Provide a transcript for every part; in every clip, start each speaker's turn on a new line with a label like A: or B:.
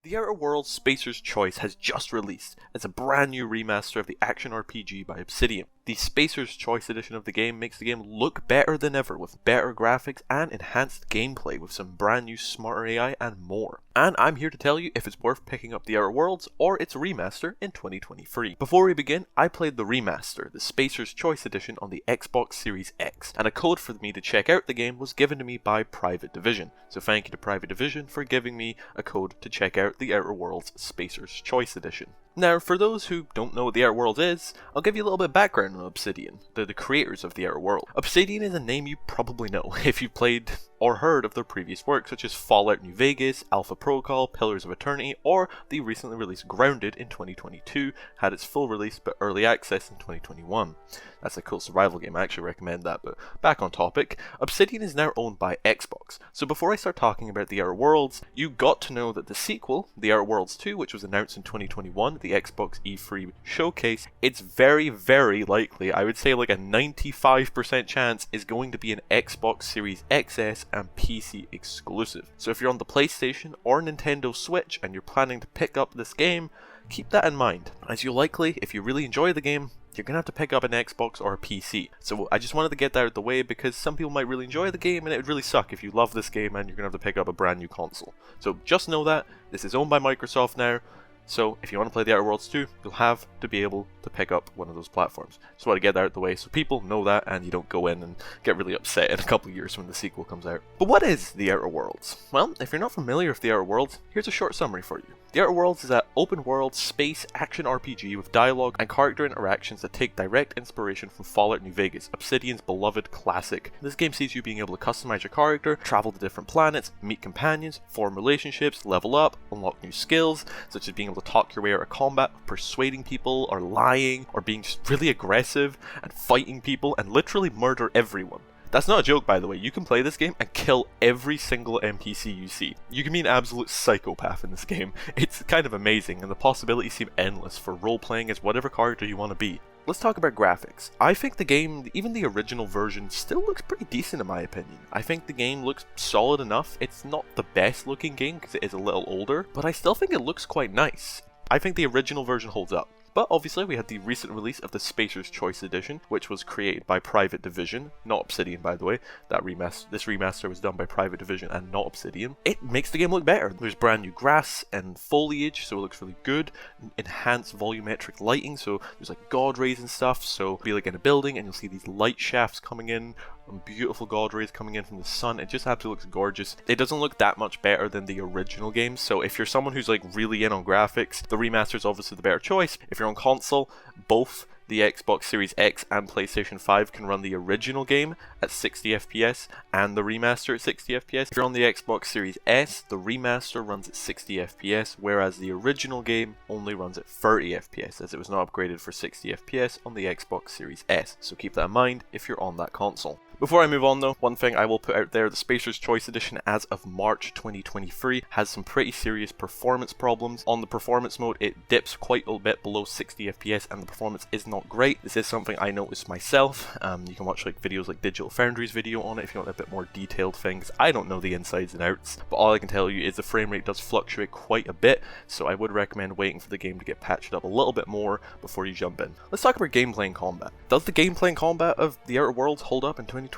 A: The Outer Worlds Spacer's Choice has just released as a brand new remaster of the action RPG by Obsidian. The Spacer's Choice edition of the game makes the game look better than ever with better graphics and enhanced gameplay with some brand new smarter AI and more. And I'm here to tell you if it's worth picking up the Outer Worlds or its remaster in 2023. Before we begin, I played the remaster, the Spacer's Choice edition on the Xbox Series X, and a code for me to check out the game was given to me by Private Division. So thank you to Private Division for giving me a code to check out the Outer Worlds Spacer's Choice edition. Now, for those who don't know what the Outer Worlds is, I'll give you a little bit of background on Obsidian, the creators of the Outer World. Obsidian is a name you probably know if you've played or heard of their previous work, such as Fallout New Vegas, Alpha Protocol, Pillars of Eternity, or the recently released Grounded in 2022, had its full release but early access in 2021. That's a cool survival game, I actually recommend that, but back on topic, Obsidian is now owned by Xbox. So before I start talking about the Outer Worlds, you got to know that the sequel, the Outer Worlds 2, which was announced in 2021, the Xbox E3 showcase, it's very, very likely, I would say like a 95% chance, is going to be an Xbox Series XS and PC exclusive. So if you're on the PlayStation or Nintendo Switch and you're planning to pick up this game, keep that in mind, as you'll likely, if you really enjoy the game, you're going to have to pick up an Xbox or a PC. So I just wanted to get that out of the way because some people might really enjoy the game and it would really suck if you love this game and you're going to have to pick up a brand new console. So just know that this is owned by Microsoft now. So if you want to play the Outer Worlds 2, you'll have to be able to pick up one of those platforms. Just want to get that out of the way so people know that and you don't go in and get really upset in a couple of years when the sequel comes out. But what is the Outer Worlds? Well, if you're not familiar with the Outer Worlds, here's a short summary for you. The Outer Worlds is an open-world space action RPG with dialogue and character interactions that take direct inspiration from Fallout New Vegas, Obsidian's beloved classic. This game sees you being able to customize your character, travel to different planets, meet companions, form relationships, level up, unlock new skills, such as being able to talk your way out of combat, persuading people, or lying, or being just really aggressive, and fighting people, and literally murder everyone. That's not a joke, by the way. You can play this game and kill every single NPC you see. You can be an absolute psychopath in this game. It's kind of amazing, and the possibilities seem endless for role-playing as whatever character you want to be. Let's talk about graphics. I think the game, even the original version, still looks pretty decent in my opinion. I think the game looks solid enough. It's not the best looking game because it is a little older, but I still think it looks quite nice. I think the original version holds up. But obviously we had the recent release of the Spacer's Choice edition, which was created by Private Division, not Obsidian by the way. This remaster was done by Private Division and not Obsidian. It makes the game look better. There's brand new grass and foliage, so it looks really good. Enhanced volumetric lighting, so there's like god rays and stuff, so be like in a building and you'll see these light shafts coming in, and beautiful god rays coming in from the sun. It just absolutely looks gorgeous. It doesn't look that much better than the original game, so if you're someone who's like really in on graphics, the remaster is obviously the better choice. If you're on console, both the Xbox Series X and PlayStation 5 can run the original game at 60 FPS and the remaster at 60 FPS. If you're on the Xbox Series S, the remaster runs at 60 FPS, whereas the original game only runs at 30 FPS, as it was not upgraded for 60 FPS on the Xbox Series S. So keep that in mind if you're on that console. Before I move on though, one thing I will put out there, the Spacer's Choice Edition as of March 2023 has some pretty serious performance problems. On the performance mode, it dips quite a bit below 60 FPS and the performance is not great. This is something I noticed myself. You can watch like videos like Digital Foundry's video on it if you want a bit more detailed things. I don't know the insides and outs, but all I can tell you is the frame rate does fluctuate quite a bit, so I would recommend waiting for the game to get patched up a little bit more before you jump in. Let's talk about gameplay and combat. Does the gameplay and combat of the Outer Worlds hold up in 2023?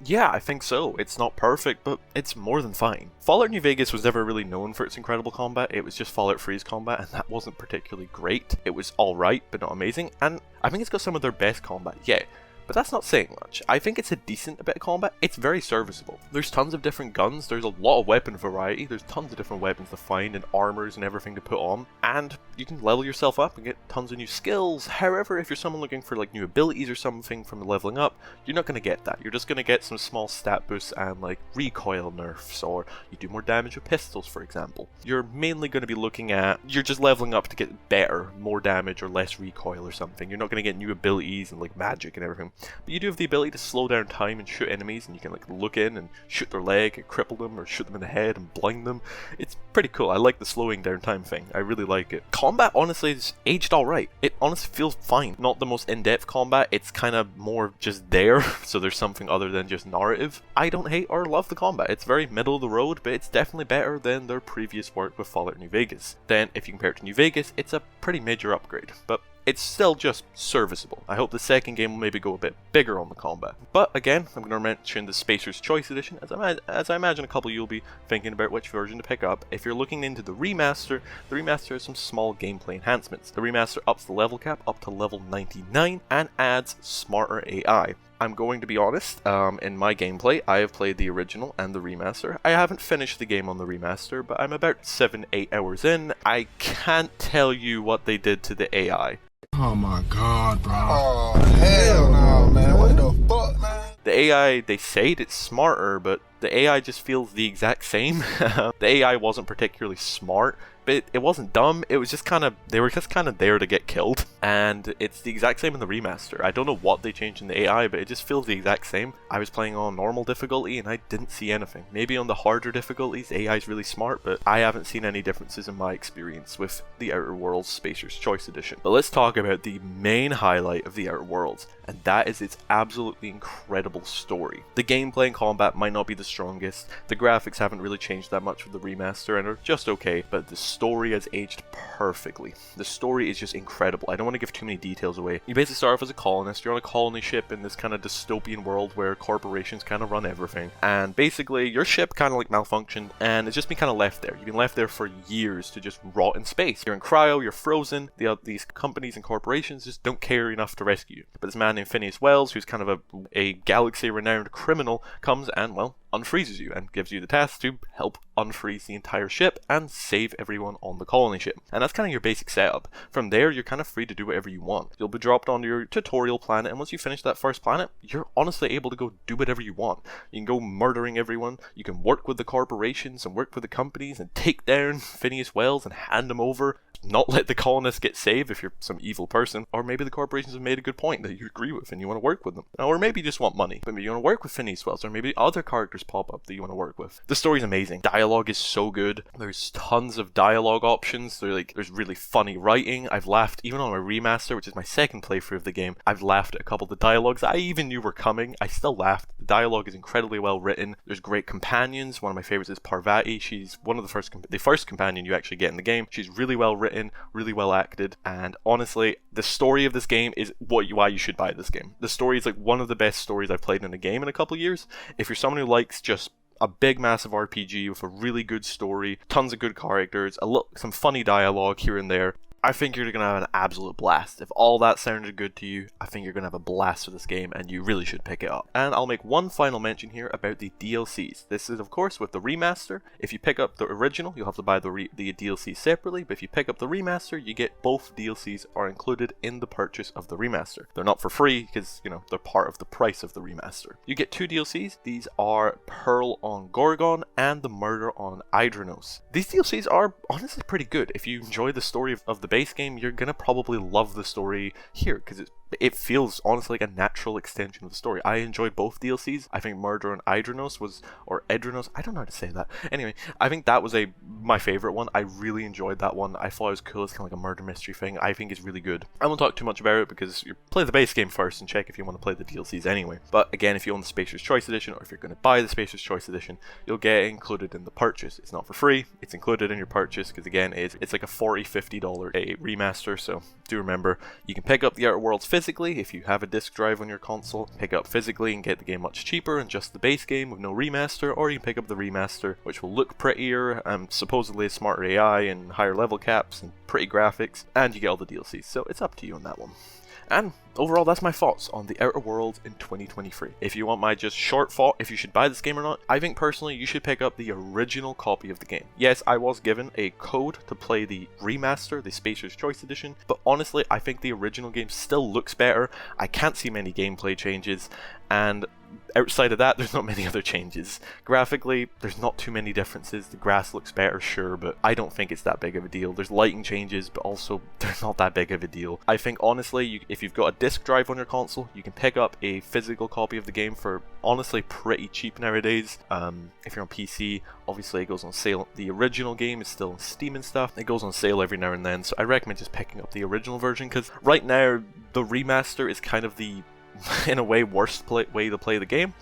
A: Yeah, I think so. It's not perfect, but it's more than fine. Fallout New Vegas was never really known for its incredible combat. It was just Fallout 3's combat, and that wasn't particularly great. It was alright, but not amazing, and I think it's got some of their best combat, yeah. But that's not saying much. I think it's a decent bit of combat. It's very serviceable. There's tons of different guns, there's a lot of weapon variety, there's tons of different weapons to find and armors and everything to put on, and you can level yourself up and get tons of new skills. However, if you're someone looking for like new abilities or something from leveling up, you're not going to get that. You're just going to get some small stat boosts and like recoil nerfs, or you do more damage with pistols for example. You're mainly going to be looking at, you're just leveling up to get better, more damage or less recoil or something. You're not going to get new abilities and like magic and everything. But you do have the ability to slow down time and shoot enemies, and you can like look in and shoot their leg and cripple them, or shoot them in the head and blind them. It's pretty cool. I like the slowing down time thing. I really like it. Combat honestly is aged alright. It honestly feels fine. Not the most in-depth combat, it's kind of more just there, so there's something other than just narrative. I don't hate or love the combat. It's very middle of the road, but it's definitely better than their previous work with Fallout New Vegas. Then, if you compare it to New Vegas, it's a pretty major upgrade, but it's still just serviceable. I hope the second game will maybe go a bit bigger on the combat. But again, I'm going to mention the Spacer's Choice Edition, as I imagine a couple of you will be thinking about which version to pick up. If you're looking into the remaster has some small gameplay enhancements. The remaster ups the level cap up to level 99 and adds smarter AI. I'm going to be honest, in my gameplay, I have played the original and the remaster. I haven't finished the game on the remaster, but I'm about 7-8 hours in. I can't tell you what they did to the AI.
B: Oh my god, bro. Oh, hell no, man. What the fuck, man?
A: The AI, they say it's smarter, but the AI just feels the exact same. The AI wasn't particularly smart, but it wasn't dumb. It was just they were just kind of there to get killed. And it's the exact same in the remaster. I don't know what they changed in the AI, but it just feels the exact same. I was playing on normal difficulty and I didn't see anything. Maybe on the harder difficulties, the AI is really smart, but I haven't seen any differences in my experience with the Outer Worlds Spacer's Choice Edition. But let's talk about the main highlight of the Outer Worlds, and that is its absolutely incredible story. The gameplay and combat might not be the strongest. The graphics haven't really changed that much with the remaster and are just okay, but the story has aged perfectly. The story is just incredible. I don't want to give too many details away. You basically start off as a colonist. You're on a colony ship in this kind of dystopian world where corporations kind of run everything. And basically, your ship kind of like malfunctioned and it's just been kind of left there. You've been left there for years to just rot in space. You're in cryo, you're frozen. These companies and corporations just don't care enough to rescue you. But this man named Phineas Wells, who's kind of a galaxy-renowned criminal, comes and, well, unfreezes you and gives you the task to help unfreeze the entire ship and save everyone on the colony ship. And that's kind of your basic setup. From there, you're kind of free to do whatever you want. You'll be dropped onto your tutorial planet, and once you finish that first planet, you're honestly able to go do whatever you want. You can go murdering everyone, you can work with the corporations and work with the companies and take down Phineas Wells and hand him over. Not let the colonists get saved if you're some evil person, or maybe the corporations have made a good point that you agree with and you want to work with them. Or maybe you just want money, maybe you want to work with Phineas Wells, or maybe other characters pop up that you want to work with. The story's amazing. Dialogue is so good. There's tons of dialogue options. There's really funny writing. I've laughed, even on my remaster, which is my second playthrough of the game, I've laughed at a couple of the dialogues I even knew were coming. I still laughed. The dialogue is incredibly well written. There's great companions. One of my favorites is Parvati. She's one of the first companion you actually get in the game. She's really well written, really well acted, and honestly, the story of this game is why you should buy this game. The story is like one of the best stories I've played in a game in a couple of years. If you're someone who likes just a big massive RPG with a really good story, tons of good characters, some funny dialogue here and there, I think you're going to have an absolute blast. If all that sounded good to you, I think you're going to have a blast with this game, and you really should pick it up. And I'll make one final mention here about the DLCs. This is, of course, with the remaster. If you pick up the original, you'll have to buy the DLC separately, but if you pick up the remaster, you get both DLCs are included in the purchase of the remaster. They're not for free, because, they're part of the price of the remaster. You get two DLCs. These are Peril on Gorgon and the Murder on Eridanos. These DLCs are honestly pretty good. If you enjoy the story of the base game, you're gonna probably love the story here because it feels honestly like a natural extension of the story. I enjoyed both DLCs. I think Murder on Eridanos Eridanos, I don't know how to say that. Anyway, I think that was my favorite one. I really enjoyed that one. I thought it was cool. It's kind of like a murder mystery thing. I think it's really good. I won't talk too much about it because you play the base game first and check if you want to play the DLCs anyway. But again, if you own the Spacer's Choice Edition, or if you're going to buy the Spacer's Choice Edition, you'll get it included in the purchase. It's not for free. It's included in your purchase because again, it's like a $40-50 a remaster. So do remember, you can pick up the Outer Worlds physically if you have a disc drive on your console. Pick up physically and get the game much cheaper and just the base game with no remaster, or you can pick up the remaster, which will look prettier, supposedly smarter AI and higher level caps and pretty graphics, and you get all the DLCs. So it's up to you on that one. And overall, that's my thoughts on the Outer Worlds in 2023. If you want my just short thought if you should buy this game or not, I think personally you should pick up the original copy of the game. Yes, I was given a code to play the remaster, the Spacer's Choice Edition, but honestly, I think the original game still looks better. I can't see many gameplay changes, And outside of that, there's not many other changes. Graphically, there's not too many differences. The grass looks better, sure, but I don't think it's that big of a deal. There's lighting changes, but also they're not that big of a deal. I think, honestly, if you've got a disc drive on your console, you can pick up a physical copy of the game for, honestly, pretty cheap nowadays. If you're on PC, obviously it goes on sale. The original game is still on Steam and stuff. It goes on sale every now and then, so I recommend just picking up the original version, because right now, the remaster is kind of the in a way worst way to play the game,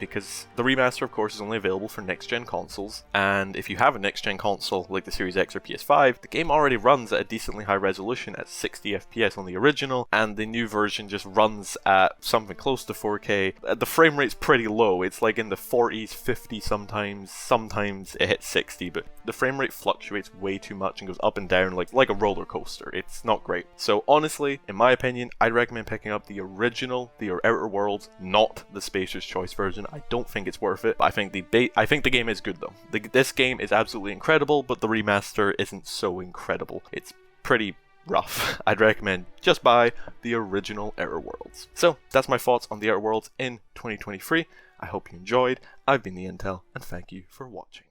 A: because the remaster of course is only available for next gen consoles, and if you have a next gen console like the Series X or PS5, the game already runs at a decently high resolution at 60 FPS on the original, and the new version just runs at something close to 4K. The frame rate's pretty low, it's like in the 40s, 50 sometimes it hits 60, but the frame rate fluctuates way too much and goes up and down like a roller coaster. It's not great. So honestly, in my opinion, I'd recommend picking up the original, the Outer Worlds, not the Spacer's Choice version. I don't think it's worth it, but I think the game is good though. This game is absolutely incredible, but the remaster isn't so incredible. It's pretty rough. I'd recommend just buy the original Outer Worlds. So that's my thoughts on the Outer Worlds in 2023. I hope you enjoyed. I've been the Intel, and thank you for watching.